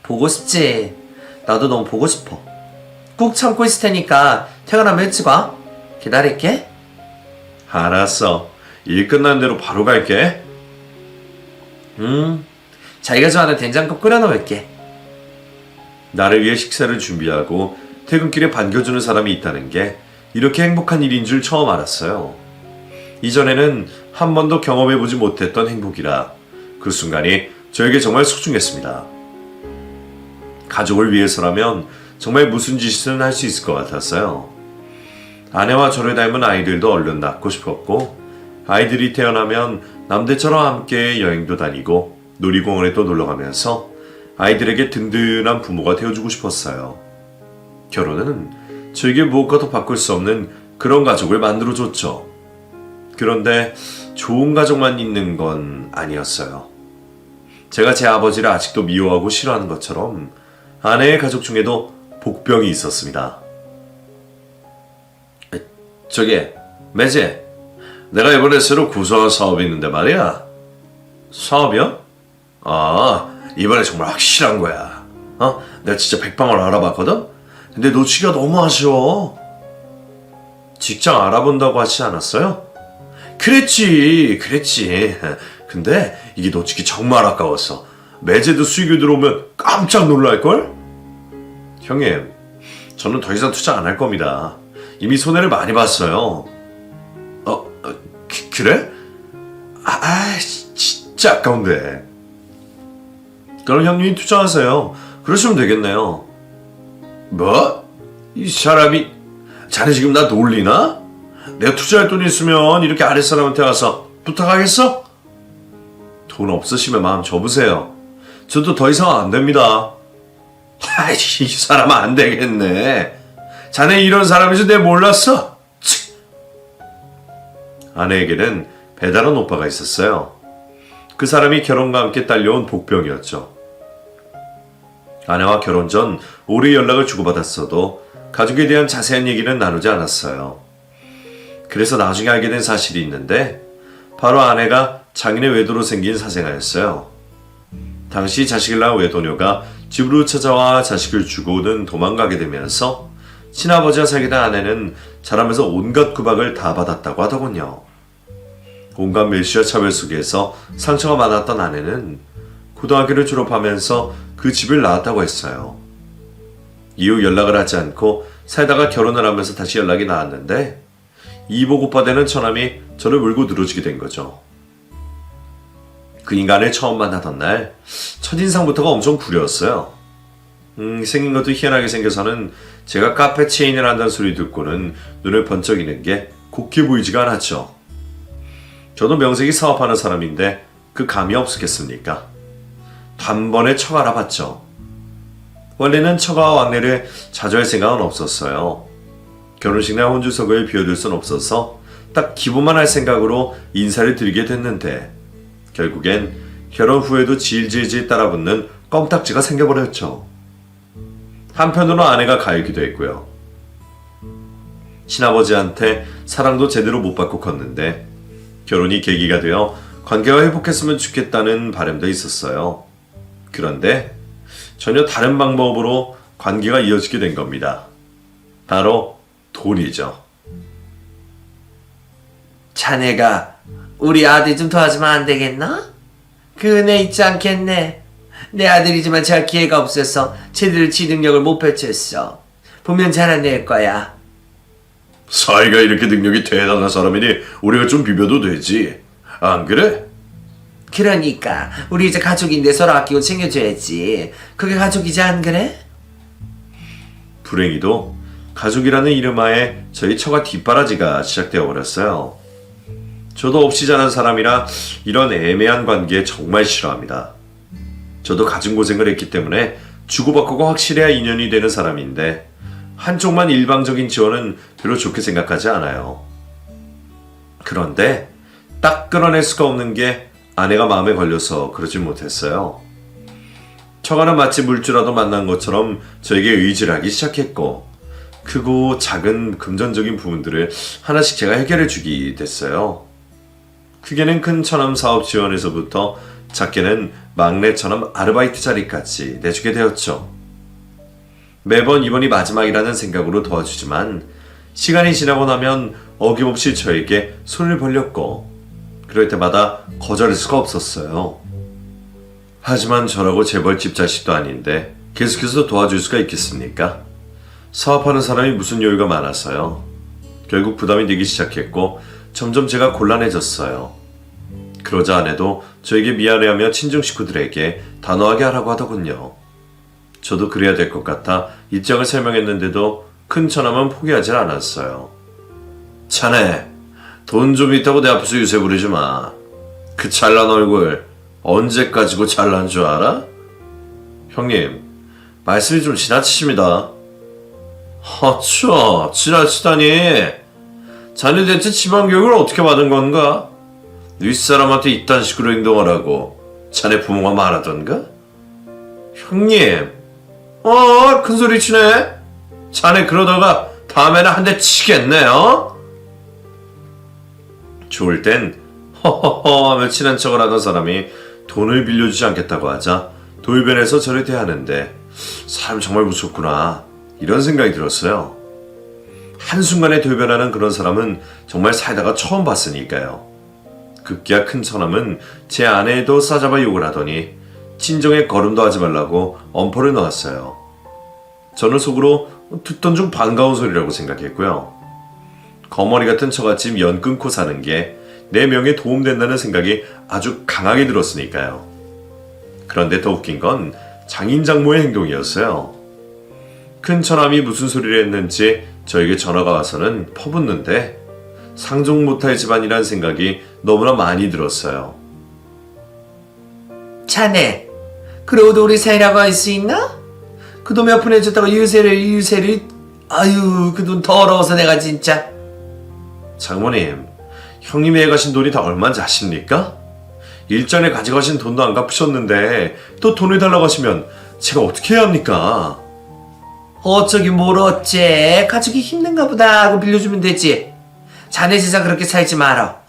보고 싶지. 나도 너무 보고 싶어. 꾹 참고 있을 테니까 퇴근하면 일찍 와. 기다릴게. 알았어. 일 끝난 대로 바로 갈게. 자기가 좋아하는 된장국 끓여놓을게. 나를 위해 식사를 준비하고 퇴근길에 반겨주는 사람이 있다는 게 이렇게 행복한 일인 줄 처음 알았어요. 이전에는 한 번도 경험해보지 못했던 행복이라 그 순간이 저에게 정말 소중했습니다. 가족을 위해서라면 정말 무슨 짓이든 할 수 있을 것 같았어요. 아내와 저를 닮은 아이들도 얼른 낳고 싶었고, 아이들이 태어나면 남들처럼 함께 여행도 다니고 놀이공원에도 놀러가면서 아이들에게 든든한 부모가 되어주고 싶었어요. 결혼은 저에게 무엇과도 바꿀 수 없는 그런 가족을 만들어줬죠. 그런데 좋은 가족만 있는 건 아니었어요. 제가 제 아버지를 아직도 미워하고 싫어하는 것처럼 아내의 가족 중에도 복병이 있었습니다. 저기, 매제, 내가 이번에 새로 구성한 사업이 있는데 말이야. 사업이요? 아, 이번에 정말 확실한 거야. 내가 진짜 백방을 알아봤거든? 근데 놓치기가 너무 아쉬워. 직장 알아본다고 하지 않았어요? 그랬지. 근데 이게 놓치기 정말 아까웠어. 매제도 수익이 들어오면 깜짝 놀랄걸? 형님, 저는 더 이상 투자 안 할 겁니다. 이미 손해를 많이 봤어요. 그래? 진짜 아까운데. 그럼 형님이 투자하세요. 그러시면 되겠네요. 뭐? 이 사람이 자네 지금 나 놀리나? 내가 투자할 돈이 있으면 이렇게 아랫사람한테 와서 부탁하겠어? 돈 없으시면 마음 접으세요. 저도 더 이상 안 됩니다. 이 사람은 안 되겠네. 자네 이런 사람인지 내가 몰랐어? 아내에게는 배다른 오빠가 있었어요. 그 사람이 결혼과 함께 딸려온 복병이었죠. 아내와 결혼 전 오래 연락을 주고받았어도 가족에 대한 자세한 얘기는 나누지 않았어요. 그래서 나중에 알게 된 사실이 있는데 바로 아내가 장인의 외도로 생긴 사생아였어요. 당시 자식을 낳은 외도녀가 집으로 찾아와 자식을 주고는 도망가게 되면서 친아버지와 사귀던 아내는 자라면서 온갖 구박을 다 받았다고 하더군요. 온갖 멸시와 차별 속에서 상처가 많았던 아내는 고등학교를 졸업하면서 그 집을 나왔다고 했어요. 이후 연락을 하지 않고 살다가 결혼을 하면서 다시 연락이 나왔는데 이복 오빠 되는 처남이 저를 물고 늘어지게 된 거죠. 그 인간을 처음 만나던 날 첫인상부터가 엄청 구려웠어요. 생긴 것도 희한하게 생겨서는 제가 카페 체인을 한다는 소리 듣고는 눈을 번쩍이는 게 곱게 보이지가 않았죠. 저도 명색이 사업하는 사람인데 그 감이 없었겠습니까? 단번에 처가 알아봤죠. 원래는 처가와 왕래를 자주 할 생각은 없었어요. 결혼식 날 혼주석을 비워둘 순 없어서 딱 기부만 할 생각으로 인사를 드리게 됐는데 결국엔 결혼 후에도 질질질 따라붙는 껌딱지가 생겨버렸죠. 한편으로 아내가 가열기도 했고요. 친아버지한테 사랑도 제대로 못 받고 컸는데 결혼이 계기가 되어 관계가 회복했으면 좋겠다는 바람도 있었어요. 그런데 전혀 다른 방법으로 관계가 이어지게 된 겁니다. 바로 돈이죠. 자네가 우리 아들 좀 도와주면 안 되겠나? 그 은혜 있지 않겠네. 내 아들이지만 잘 기회가 없어서 제대로 지능력을 못 펼쳤어. 보면 잘해낼 거야. 사이가 이렇게 능력이 대단한 사람이니 우리가 좀 비벼도 되지. 안 그래? 그러니까 우리 이제 가족인데 서로 아끼고 챙겨줘야지. 그게 가족이지 안 그래? 불행히도 가족이라는 이름하에 저희 처가 뒷바라지가 시작되어 버렸어요. 저도 없이 자란 사람이라 이런 애매한 관계 정말 싫어합니다. 저도 가진 고생을 했기 때문에 주고받고가 확실해야 인연이 되는 사람인데 한쪽만 일방적인 지원은 별로 좋게 생각하지 않아요. 그런데 딱 끊어낼 수가 없는 게 아내가 마음에 걸려서 그러지 못했어요. 처가는 마치 물주라도 만난 것처럼 저에게 의지를 하기 시작했고 크고 작은 금전적인 부분들을 하나씩 제가 해결해 주기 됐어요. 크게는 큰 처남 사업 지원에서부터 작게는 막내처럼 아르바이트 자리까지 내주게 되었죠. 매번 이번이 마지막이라는 생각으로 도와주지만 시간이 지나고 나면 어김없이 저에게 손을 벌렸고 그럴 때마다 거절할 수가 없었어요. 하지만 저라고 재벌 집 자식도 아닌데 계속해서 도와줄 수가 있겠습니까? 사업하는 사람이 무슨 여유가 많아서요. 결국 부담이 되기 시작했고 점점 제가 곤란해졌어요. 그러자 아내도 저에게 미안해하며 친정 식구들에게 단호하게 하라고 하더군요. 저도 그래야 될 것 같아 입장을 설명했는데도 큰 처남은 포기하지 않았어요. 자네, 돈 좀 있다고 내 앞에서 유세 부리지 마. 그 잘난 얼굴 언제까지고 잘난 줄 알아? 형님, 말씀이 좀 지나치십니다. 허쳐, 지나치다니. 자네 대체 집안 교육을 어떻게 받은 건가? 윗사람한테 이딴 식으로 행동하라고 자네 부모가 말하던가? 형님, 큰 소리 치네? 자네 그러다가 다음에는 한 대 치겠네요? 좋을 땐 허허허 하며 친한 척을 하던 사람이 돈을 빌려주지 않겠다고 하자 돌변해서 저를 대하는데 사람 정말 무섭구나 이런 생각이 들었어요. 한순간에 돌변하는 그런 사람은 정말 살다가 처음 봤으니까요. 급기야 큰 처남은 제 아내에도 싸잡아 욕을 하더니 친정에 걸음도 하지 말라고 엄포를 놓았어요. 저는 속으로 듣던 중 반가운 소리라고 생각했고요. 거머리 같은 처갓집 연 끊고 사는 게 내 명에 도움된다는 생각이 아주 강하게 들었으니까요. 그런데 더 웃긴 건 장인 장모의 행동이었어요. 큰 처남이 무슨 소리를 했는지 저에게 전화가 와서는 퍼붓는데 상종 못할 집안이란 생각이 너무나 많이 들었어요. 자네, 그러고도 우리 사이라고 할 수 있나? 그 돈 몇 푼 해줬다고 유세를 아유, 그 돈 더러워서 내가 진짜. 장모님, 형님이 해가신 돈이 다 얼마인지 아십니까? 일전에 가져가신 돈도 안 갚으셨는데 또 돈을 달라고 하시면 제가 어떻게 해야 합니까? 어쩌긴 뭘 어째. 가족이 힘든가 보다 하고 빌려주면 되지. 자네 세상 그렇게 살지 마라.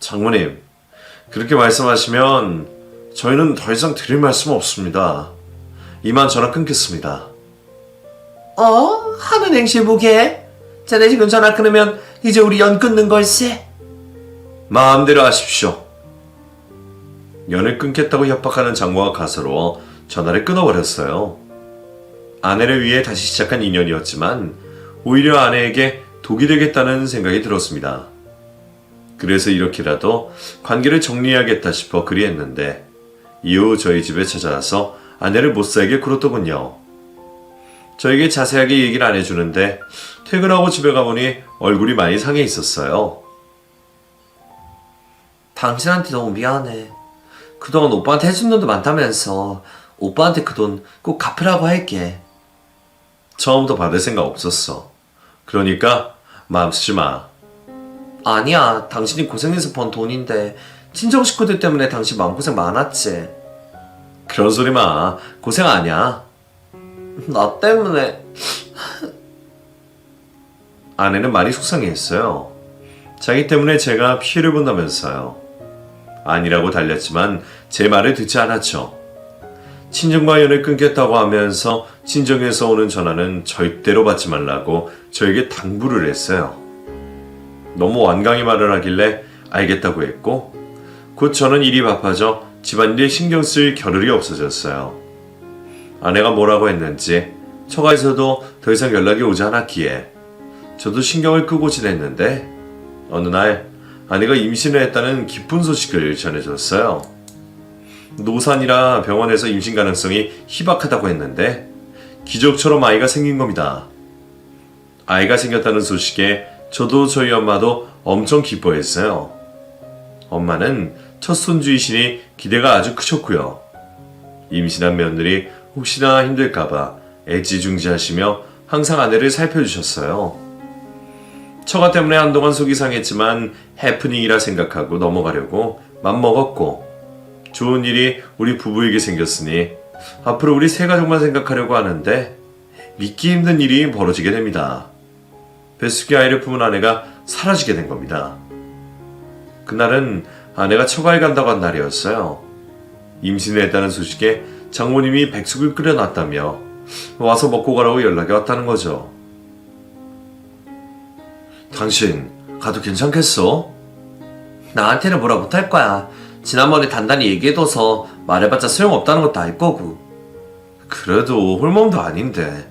장모님, 그렇게 말씀하시면 저희는 더 이상 드릴 말씀 없습니다. 이만 전화 끊겠습니다. 하는 행실 보게. 자네 지금 전화 끊으면 이제 우리 연 끊는 걸세. 마음대로 하십시오. 연을 끊겠다고 협박하는 장모가 가서로 전화를 끊어버렸어요. 아내를 위해 다시 시작한 인연이었지만 오히려 아내에게 독이 되겠다는 생각이 들었습니다. 그래서 이렇게라도 관계를 정리해야겠다 싶어 그리했는데 이후 저희 집에 찾아와서 아내를 못 살게 굴었더군요. 저에게 자세하게 얘기를 안 해주는데 퇴근하고 집에 가보니 얼굴이 많이 상해 있었어요. 당신한테 너무 미안해. 그동안 오빠한테 해준 돈도 많다면서 오빠한테 그 돈 꼭 갚으라고 할게. 처음부터 받을 생각 없었어. 그러니까 마음 쓰지 마. 아니야, 당신이 고생해서 번 돈인데 친정 식구들 때문에 당신 마음고생 많았지. 그런 소리 마. 고생 아니야. 나 때문에. 아내는 많이 속상해했어요. 자기 때문에 제가 피해를 본다면서요. 아니라고 달렸지만 제 말을 듣지 않았죠. 친정과 연을 끊겠다고 하면서 친정에서 오는 전화는 절대로 받지 말라고 저에게 당부를 했어요. 너무 완강히 말을 하길래 알겠다고 했고 곧 저는 일이 바빠져 집안일에 신경 쓸 겨를이 없어졌어요. 아내가 뭐라고 했는지 처가에서도 더 이상 연락이 오지 않았기에 저도 신경을 끄고 지냈는데 어느 날 아내가 임신을 했다는 기쁜 소식을 전해줬어요. 노산이라 병원에서 임신 가능성이 희박하다고 했는데 기적처럼 아이가 생긴 겁니다. 아이가 생겼다는 소식에 저도 저희 엄마도 엄청 기뻐했어요. 엄마는 첫 손주이시니 기대가 아주 크셨고요. 임신한 며느리 혹시나 힘들까봐 애지중지하시며 항상 아내를 살펴주셨어요. 처가 때문에 한동안 속이 상했지만 해프닝이라 생각하고 넘어가려고 맘먹었고 좋은 일이 우리 부부에게 생겼으니 앞으로 우리 세 가족만 생각하려고 하는데 믿기 힘든 일이 벌어지게 됩니다. 뱃속에 아이를 품은 아내가 사라지게 된 겁니다. 그날은 아내가 처가에 간다고 한 날이었어요. 임신을 했다는 소식에 장모님이 백숙을 끓여놨다며 와서 먹고 가라고 연락이 왔다는 거죠. 당신 가도 괜찮겠어? 나한테는 뭐라 못할 거야. 지난번에 단단히 얘기해둬서 말해봤자 소용없다는 것도 알 거고. 그래도 홀몸도 아닌데.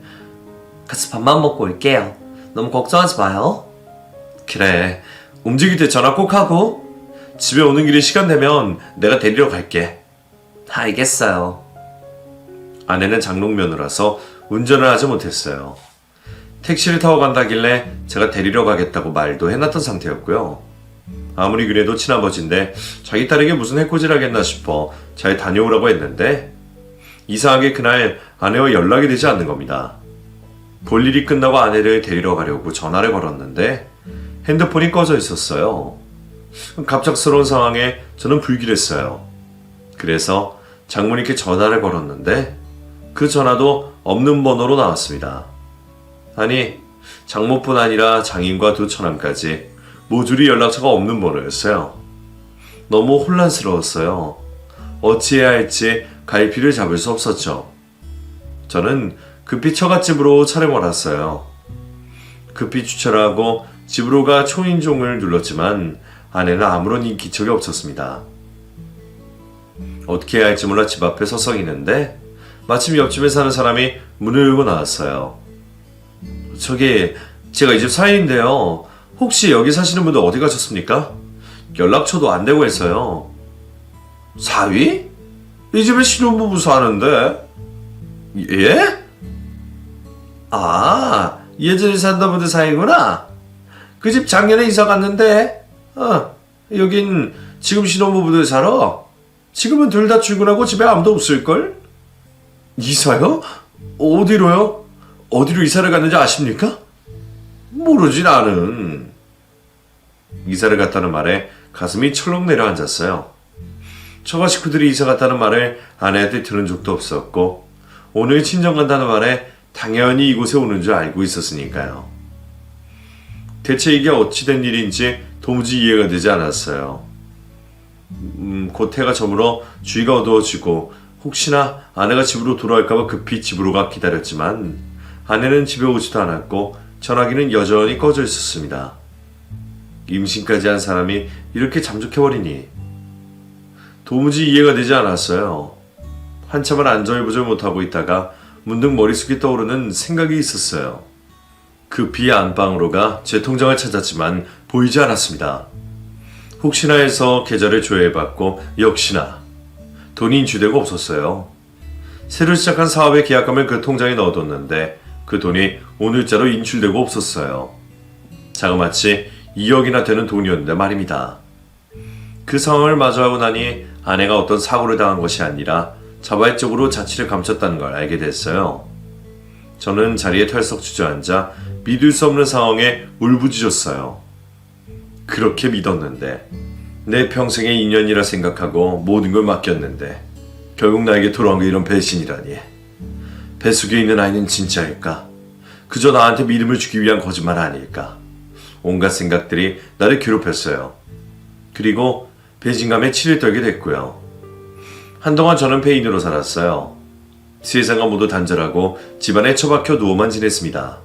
가서 밥만 먹고 올게요. 너무 걱정하지 마요. 그래, 움직일 때 전화 꼭 하고. 집에 오는 길에 시간 되면 내가 데리러 갈게. 알겠어요. 아내는 장롱면허라서 운전을 하지 못했어요. 택시를 타고 간다길래 제가 데리러 가겠다고 말도 해놨던 상태였고요. 아무리 그래도 친아버지인데 자기 딸에게 무슨 해코지를 하겠나 싶어 잘 다녀오라고 했는데 이상하게 그날 아내와 연락이 되지 않는 겁니다. 볼일이 끝나고 아내를 데리러 가려고 전화를 걸었는데 핸드폰이 꺼져 있었어요. 갑작스러운 상황에 저는 불길했어요. 그래서 장모님께 전화를 걸었는데 그 전화도 없는 번호로 나왔습니다. 아니, 장모뿐 아니라 장인과 두 처남까지 모조리 연락처가 없는 번호였어요. 너무 혼란스러웠어요. 어찌해야 할지 갈피를 잡을 수 없었죠. 저는 급히 처갓집으로 차를 몰았어요. 급히 주차를 하고 집으로 가 초인종을 눌렀지만 아내는 아무런 인기척이 없었습니다. 어떻게 해야 할지 몰라 집 앞에 서성이는데 마침 옆집에 사는 사람이 문을 열고 나왔어요. 저기, 제가 이 집 사인인데요. 혹시 여기 사시는 분들 어디 가셨습니까? 연락처도 안 되고 해서요. 사위? 이 집에 신혼부부 사는데. 예? 아, 예전에 살던 분들 사이구나. 그 집 작년에 이사 갔는데 여긴 지금 신혼부부들 살아. 지금은 둘 다 출근하고 집에 아무도 없을걸? 이사요? 어디로요? 어디로 이사를 갔는지 아십니까? 모르지 나는. 이사를 갔다는 말에 가슴이 철렁 내려앉았어요. 처가 식구들이 이사 갔다는 말을 아내한테 들은 적도 없었고 오늘 친정 간다는 말에 당연히 이곳에 오는 줄 알고 있었으니까요. 대체 이게 어찌된 일인지 도무지 이해가 되지 않았어요. 곧 해가 저물어 주위가 어두워지고 혹시나 아내가 집으로 돌아올까봐 급히 집으로 가 기다렸지만 아내는 집에 오지도 않았고 전화기는 여전히 꺼져 있었습니다. 임신까지 한 사람이 이렇게 잠적해버리니 도무지 이해가 되지 않았어요. 한참을 안절부절 못하고 있다가 문득 머릿속에 떠오르는 생각이 있었어요. 급히 안방으로 가 제 통장을 찾았지만 보이지 않았습니다. 혹시나 해서 계좌를 조회해봤고 역시나 돈이 인출되고 없었어요. 새로 시작한 사업의 계약금을 그 통장에 넣어뒀는데 그 돈이 오늘자로 인출되고 없었어요. 자그마치 2억이나 되는 돈이었는데 말입니다. 그 상황을 마주하고 나니 아내가 어떤 사고를 당한 것이 아니라 자발적으로 자취를 감췄다는 걸 알게 됐어요. 저는 자리에 털썩 주저앉아 믿을 수 없는 상황에 울부짖었어요. 그렇게 믿었는데 내 평생의 인연이라 생각하고 모든 걸 맡겼는데 결국 나에게 돌아온 게 이런 배신이라니. 뱃속에 있는 아이는 진짜일까? 그저 나한테 믿음을 주기 위한 거짓말 아닐까? 온갖 생각들이 나를 괴롭혔어요. 그리고 배신감에 치를 떨게 됐고요. 한동안 저는 폐인으로 살았어요. 세상과 모두 단절하고 집안에 처박혀 누워만 지냈습니다.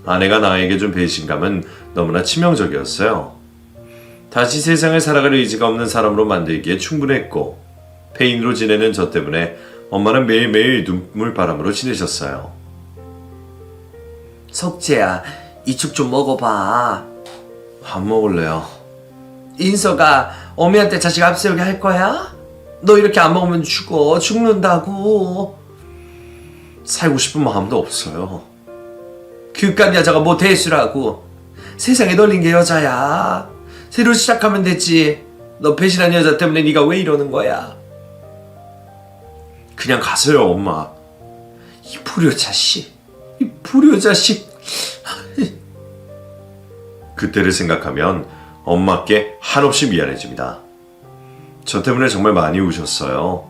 아내가 나에게 준 배신감은 너무나 치명적이었어요. 다시 세상을 살아갈 의지가 없는 사람으로 만들기에 충분했고 폐인으로 지내는 저 때문에 엄마는 매일매일 눈물바람으로 지내셨어요. 석재야, 이죽 좀 먹어봐. 안 먹을래요. 인서가 어미한테 자식 앞세우게 할 거야? 너 이렇게 안 먹으면 죽는다고. 살고 싶은 마음도 없어요. 그깟 여자가 뭐 대수라고. 세상에 널린 게 여자야. 새로 시작하면 됐지. 너 배신한 여자 때문에 네가 왜 이러는 거야? 그냥 가세요, 엄마. 이 불효자식. 이 불효자식. 그때를 생각하면 엄마께 한없이 미안해집니다. 저 때문에 정말 많이 우셨어요.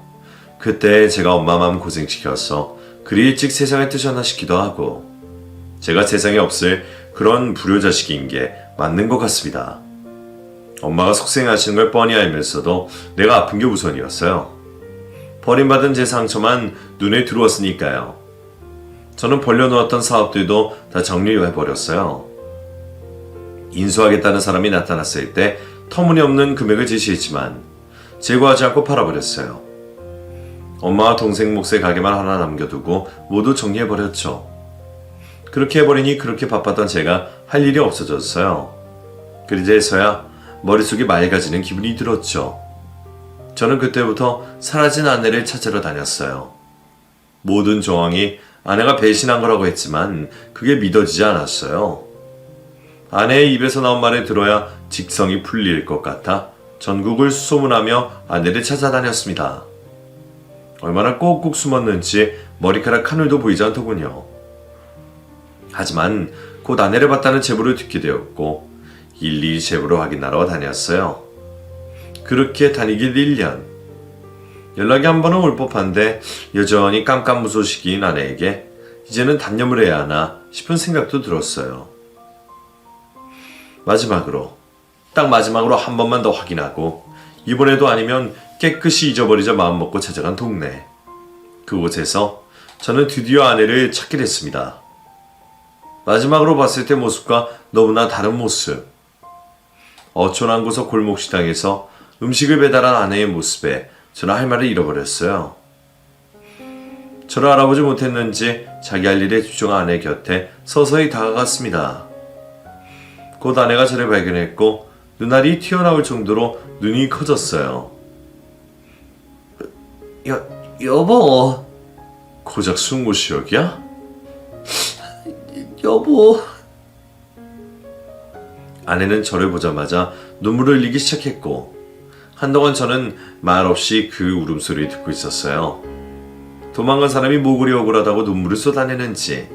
그때 제가 엄마 마음 고생시켜서 그리 일찍 세상에 뜨셨나 싶기도 하고 제가 세상에 없을 그런 불효자식인 게 맞는 것 같습니다. 엄마가 속생하시는 걸 뻔히 알면서도 내가 아픈 게 우선이었어요. 버림받은 제 상처만 눈에 들어왔으니까요. 저는 벌려놓았던 사업들도 다 정리해버렸어요. 인수하겠다는 사람이 나타났을 때 터무니없는 금액을 제시했지만 제거하지 않고 팔아버렸어요. 엄마와 동생 몫의 가게만 하나 남겨두고 모두 정리해버렸죠. 그렇게 해버리니 그렇게 바빴던 제가 할 일이 없어졌어요. 그제서야 머릿속이 맑아지는 기분이 들었죠. 저는 그때부터 사라진 아내를 찾으러 다녔어요. 모든 정황이 아내가 배신한 거라고 했지만 그게 믿어지지 않았어요. 아내의 입에서 나온 말을 들어야 직성이 풀릴 것 같아 전국을 수소문하며 아내를 찾아다녔습니다. 얼마나 꼭꼭 숨었는지 머리카락 하늘도 보이지 않더군요. 하지만 곧 아내를 봤다는 제보를 듣게 되었고 일일이 제보를 확인하러 다녔어요. 그렇게 다니길 1년. 연락이 한 번은 올 법한데 여전히 깜깜무소식인 아내에게 이제는 단념을 해야 하나 싶은 생각도 들었어요. 딱 마지막으로 한 번만 더 확인하고 이번에도 아니면 깨끗이 잊어버리자 마음먹고 찾아간 동네. 그곳에서 저는 드디어 아내를 찾게 됐습니다. 마지막으로 봤을 때 모습과 너무나 다른 모습. 어촌한 구석 골목식당에서 음식을 배달한 아내의 모습에 저는 할 말을 잃어버렸어요. 저를 알아보지 못했는지 자기 할 일에 집중한 아내 곁에 서서히 다가갔습니다. 곧 아내가 저를 발견했고 눈알이 튀어나올 정도로 눈이 커졌어요. 여보. 고작 숨고시역이야? 여보. 아내는 저를 보자마자 눈물을 흘리기 시작했고 한동안 저는 말없이 그 울음소리를 듣고 있었어요. 도망간 사람이 뭐 그리 억울하다고 눈물을 쏟아내는지.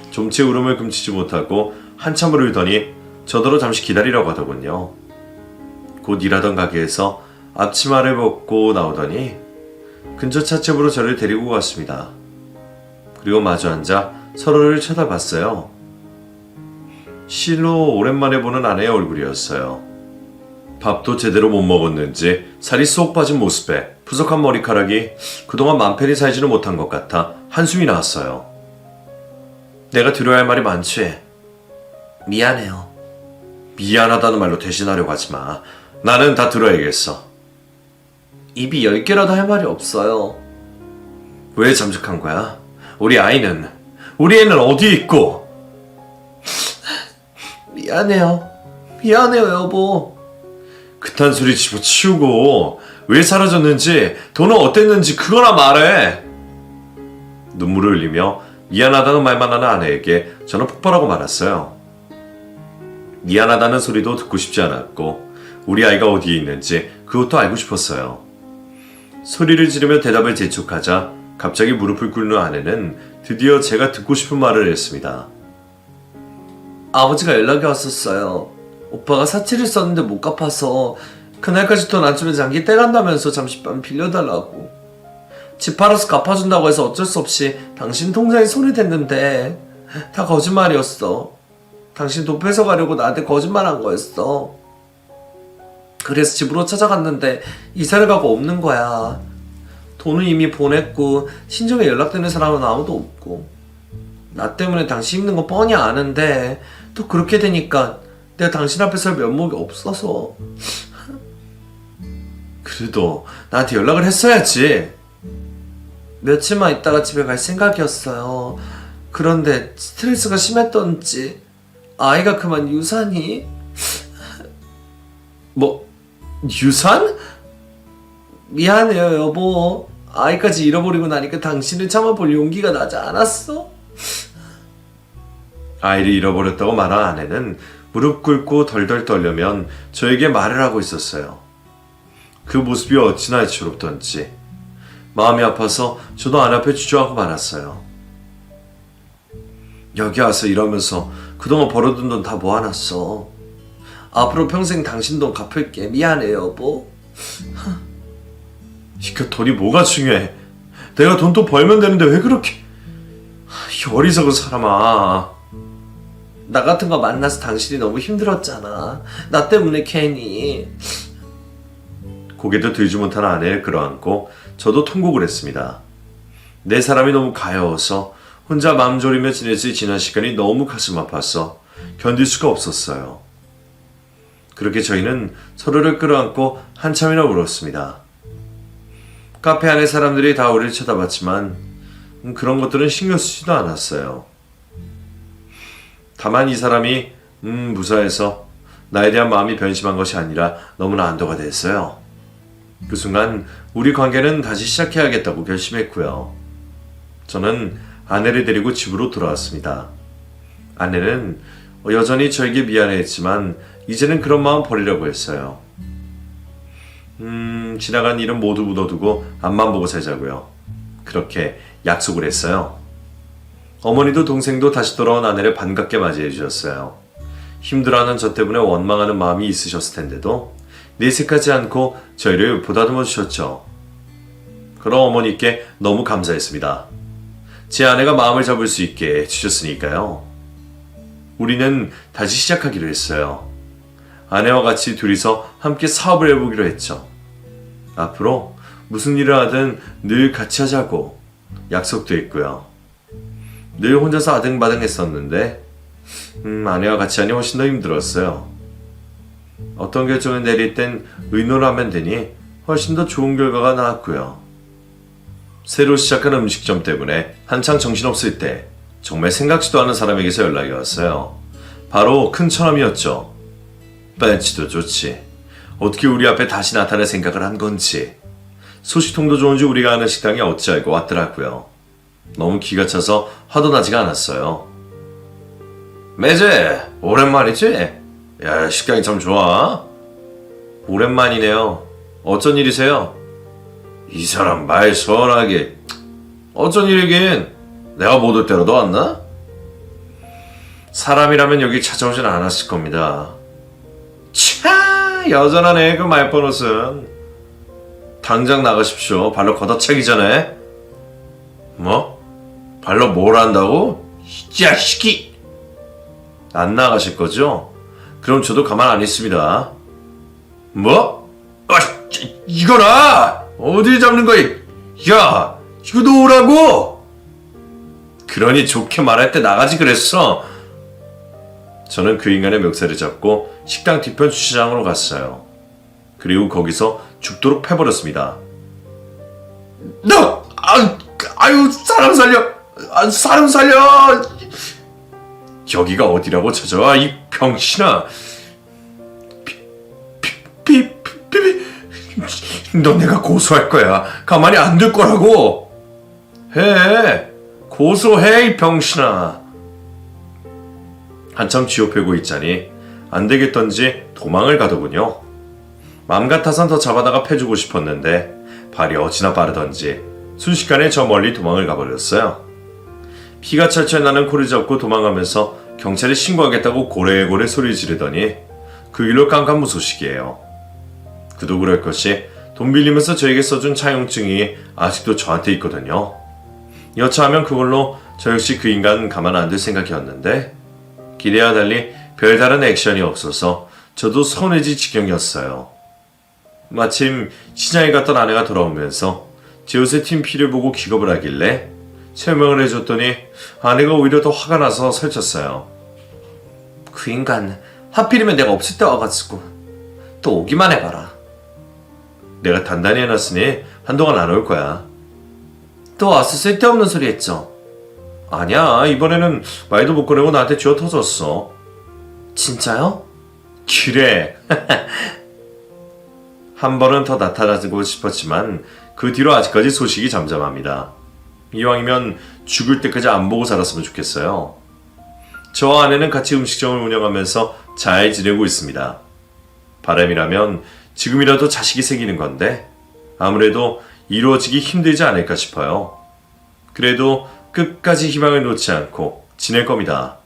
좀채 울음을 금치지 못하고 한참을 울더니 저더러 잠시 기다리라고 하더군요. 곧 일하던 가게에서 앞치마를 벗고 나오더니 근처 찻집으로 저를 데리고 갔습니다. 그리고 마주 앉아 서로를 쳐다봤어요. 실로 오랜만에 보는 아내의 얼굴이었어요. 밥도 제대로 못 먹었는지 살이 쏙 빠진 모습에 푸석한 머리카락이 그동안 맘 편히 살지는 못한 것 같아 한숨이 나왔어요. 내가 들어야 할 말이 많지. 미안해요. 미안하다는 말로 대신하려고 하지 마. 나는 다 들어야겠어. 입이 10개라도 할 말이 없어요. 왜 잠적한 거야? 우리 애는 어디에 있고? 미안해요, 여보. 그딴 소리 집어치우고 왜 사라졌는지 돈은 어땠는지 그거나 말해. 눈물을 흘리며 미안하다는 말만 하는 아내에게 저는 폭발하고 말았어요. 미안하다는 소리도 듣고 싶지 않았고 우리 아이가 어디에 있는지 그것도 알고 싶었어요. 소리를 지르며 대답을 재촉하자 갑자기 무릎을 꿇는 아내는 드디어 제가 듣고 싶은 말을 했습니다. 아버지가 연락이 왔었어요. 오빠가 사치를 썼는데 못 갚아서 그날까지 돈 안 주면 장기 떼간다면서 잠시만 빌려달라고. 집 팔아서 갚아준다고 해서 어쩔 수 없이 당신 통장에 손이 댔는데 다 거짓말이었어. 당신 돈 뺏어가려고 나한테 거짓말한 거였어. 그래서 집으로 찾아갔는데 이사를 가고 없는 거야. 돈은 이미 보냈고 신정에 연락되는 사람은 아무도 없고 나 때문에 당신 힘든 거 뻔히 아는데 또 그렇게 되니까 내가 당신 앞에 설 면목이 없어서. 그래도 나한테 연락을 했어야지. 며칠만 있다가 집에 갈 생각이었어요. 그런데 스트레스가 심했던지 아이가 그만 유산이. 뭐 유산? 미안해요 여보. 아이까지 잃어버리고 나니까 당신을 참아볼 용기가 나지 않았어. 아이를 잃어버렸다고 말한 아내는 무릎 꿇고 덜덜 떨려면 저에게 말을 하고 있었어요. 그 모습이 어찌나 애처롭던지 마음이 아파서 저도 아내 앞에 주저하고 말았어요. 여기 와서 일하면서 그동안 벌어둔 돈 다 모아놨어. 앞으로 평생 당신 돈 갚을게. 미안해 여보. 그 돈이 뭐가 중요해? 내가 돈 또 벌면 되는데 왜 그렇게... 이 어리석은 사람아. 나 같은 거 만나서 당신이 너무 힘들었잖아. 나 때문에 괜히. 고개도 들지 못한 아내를 끌어안고 저도 통곡을 했습니다. 내 사람이 너무 가여워서 혼자 마음 졸이며 지냈을 지난 시간이 너무 가슴 아파서 견딜 수가 없었어요. 그렇게 저희는 서로를 끌어안고 한참이나 울었습니다. 카페 안에 사람들이 다 우리를 쳐다봤지만 그런 것들은 신경 쓰지도 않았어요. 다만 이 사람이 무사해서 나에 대한 마음이 변심한 것이 아니라 너무나 안도가 됐어요. 그 순간 우리 관계는 다시 시작해야겠다고 결심했고요. 저는 아내를 데리고 집으로 돌아왔습니다. 아내는 여전히 저에게 미안해했지만 이제는 그런 마음 버리려고 했어요. 지나간 일은 모두 묻어두고 앞만 보고 살자고요. 그렇게 약속을 했어요. 어머니도 동생도 다시 돌아온 아내를 반갑게 맞이해 주셨어요. 힘들어하는 저 때문에 원망하는 마음이 있으셨을 텐데도 내색하지 않고 저희를 보다듬어 주셨죠. 그럼 어머니께 너무 감사했습니다. 제 아내가 마음을 잡을 수 있게 해주셨으니까요. 우리는 다시 시작하기로 했어요. 아내와 같이 둘이서 함께 사업을 해보기로 했죠. 앞으로 무슨 일을 하든 늘 같이 하자고 약속도 했고요. 늘 혼자서 아등바등 했었는데 아내와 같이 하니 훨씬 더 힘들었어요. 어떤 결정을 내릴 땐 의논을 하면 되니 훨씬 더 좋은 결과가 나왔고요. 새로 시작한 음식점 때문에 한창 정신없을 때 정말 생각지도 않은 사람에게서 연락이 왔어요. 바로 큰 처남이었죠. 벤치도 좋지. 어떻게 우리 앞에 다시 나타날 생각을 한 건지. 소식통도 좋은지 우리가 아는 식당에 어찌 알고 왔더라고요. 너무 기가 차서 화도 나지가 않았어요. 매제 오랜만이지? 야, 식당이 참 좋아. 오랜만이네요. 어쩐 일이세요? 이 사람 말 시원하게. 어쩐 일이긴. 내가 못 올 때로 너 왔나? 사람이라면 여기 찾아오진 않았을 겁니다. 차, 여전하네 그 말버릇은. 당장 나가십시오. 발로 걷어차기 전에. 뭐? 발로 뭘 한다고? 이 자식이! 안 나가실 거죠? 그럼 저도 가만 안 있습니다. 뭐? 이거나! 어딜 잡는 거야? 야, 이거 놓으라고! 그러니 좋게 말할 때 나가지 그랬어. 저는 그 인간의 멱살을 잡고 식당 뒤편 주차장으로 갔어요. 그리고 거기서 죽도록 패버렸습니다. 너! 아유, 사람 살려! 사람 살려! 여기가 어디라고 찾아와, 이 병신아! 너 내가 고소할 거야. 가만히 안 둘 거라고. 해. 고소해, 이 병신아. 한참 쥐어펴고 있자니 안 되겠던지 도망을 가더군요. 맘 같아선 더 잡아다가 패주고 싶었는데 발이 어찌나 빠르던지 순식간에 저 멀리 도망을 가버렸어요. 피가 철철 나는 코를 잡고 도망가면서 경찰에 신고하겠다고 고래고래 소리 지르더니 그 길로 깜깜무소식이에요. 그도 그럴 것이 돈 빌리면서 저에게 써준 차용증이 아직도 저한테 있거든요. 여차하면 그걸로 저 역시 그 인간 가만 안 둘 생각이었는데 기대와 달리 별다른 액션이 없어서 저도 서운해질 지경이었어요. 마침 시장에 갔던 아내가 돌아오면서 제 옷의 팀피를 보고 기겁을 하길래 설명을 해줬더니 아내가 오히려 더 화가 나서 설쳤어요. 그 인간 하필이면 내가 없을 때 와가지고 또 오기만 해봐라. 내가 단단히 해놨으니 한동안 안 올 거야. 또 와서 쓸데없는 소리 했죠. 아니야, 이번에는 말도 못 꺼내고 나한테 쥐어 터졌어. 진짜요? 그래. 한 번은 더 나타나고 싶었지만 그 뒤로 아직까지 소식이 잠잠합니다. 이왕이면 죽을 때까지 안 보고 살았으면 좋겠어요. 저와 아내는 같이 음식점을 운영하면서 잘 지내고 있습니다. 바람이라면 지금이라도 자식이 생기는 건데 아무래도 이루어지기 힘들지 않을까 싶어요. 그래도 끝까지 희망을 놓지 않고 지낼 겁니다.